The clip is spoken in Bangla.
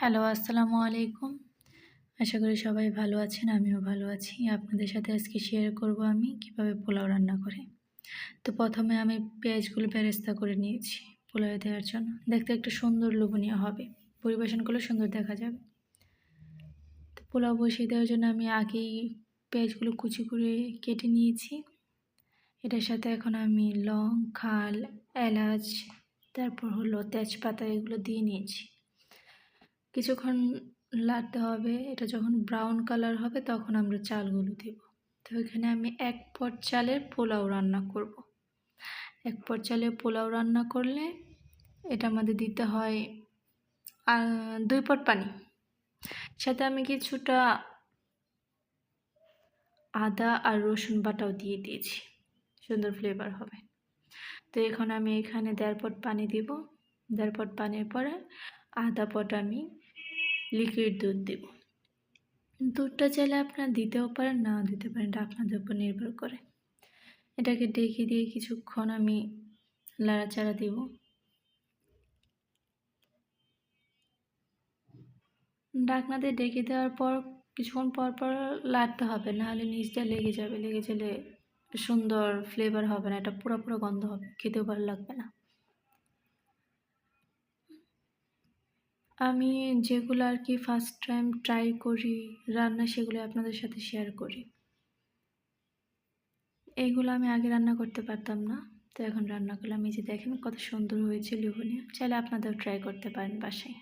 হ্যালো, আসসালামু আলাইকুম। আশা করি সবাই ভালো আছেন, আমিও ভালো আছি। আপনাদের সাথে আজকে শেয়ার করব আমি কিভাবে পোলাও রান্না করি। তো প্রথমে আমি পেঁয়াজগুলো বেরেস্তা করে নিয়েছি পোলাওয়ে দেওয়ার জন্য। দেখতে একটু সুন্দর লোভনীয় হবে। পরিবেশন করলে সুন্দর দেখা যাবে। তো পোলাও বসিয়ে দেওয়ার জন্য আমি আগেই পেঁয়াজগুলো কুচি করে কেটে নিয়েছি। এটার সাথে এখন আমি লং, খাল, এলাচ, তারপর হলো তেজপাতা এগুলো দিয়ে নিয়েছি। কিছুক্ষণ লাড়তে হবে। এটা যখন ব্রাউন কালার হবে তখন আমরা চালগুলো দেব। তো এখানে আমি ১ পট চালের পোলাও রান্না করব। ১ পট চালের পোলাও রান্না করলে এটার মধ্যে দিতে হয় ২ পট পানি। সাথে আমি কিছুটা আদা আর রসুন বাটাও দিয়ে দিয়েছি, সুন্দর ফ্লেভার হবে। তো এখন আমি এখানে ১.৫ পট পানি দিব। ১.৫ পট পানির পরে আধা পট আমি লিকুইড দুধ দেব। দুধটা চাইলে আপনারা দিতেও পারেন, নাও দিতে পারেন, এটা আপনাদের উপর নির্ভর করে। এটাকে ঢেকে দিয়ে কিছুক্ষণ আমি নাড়াচাড়া দেব। ঢাকনা দিয়ে ঢেকে দেওয়ার পর কিছুক্ষণ পর পর লাড়তে হবে, নাহলে নিচটা লেগে যাবে। লেগে গেলে সুন্দর ফ্লেভার হবে না, এটা পুরো পুরো গন্ধ হবে, খেতেও ভালো লাগবে না। আমি যেগুলো আর কি ফার্স্ট টাইম ট্রাই করি রান্না, সেগুলো আপনাদের সাথে শেয়ার করি। এইগুলো আমি আগে রান্না করতে পারতাম না, তো এখন রান্না করলাম। এই যে দেখেন কত সুন্দর হয়েছে, লোভনীয়। চাইলে আপনারাও ট্রাই করতে পারেন বাসায়।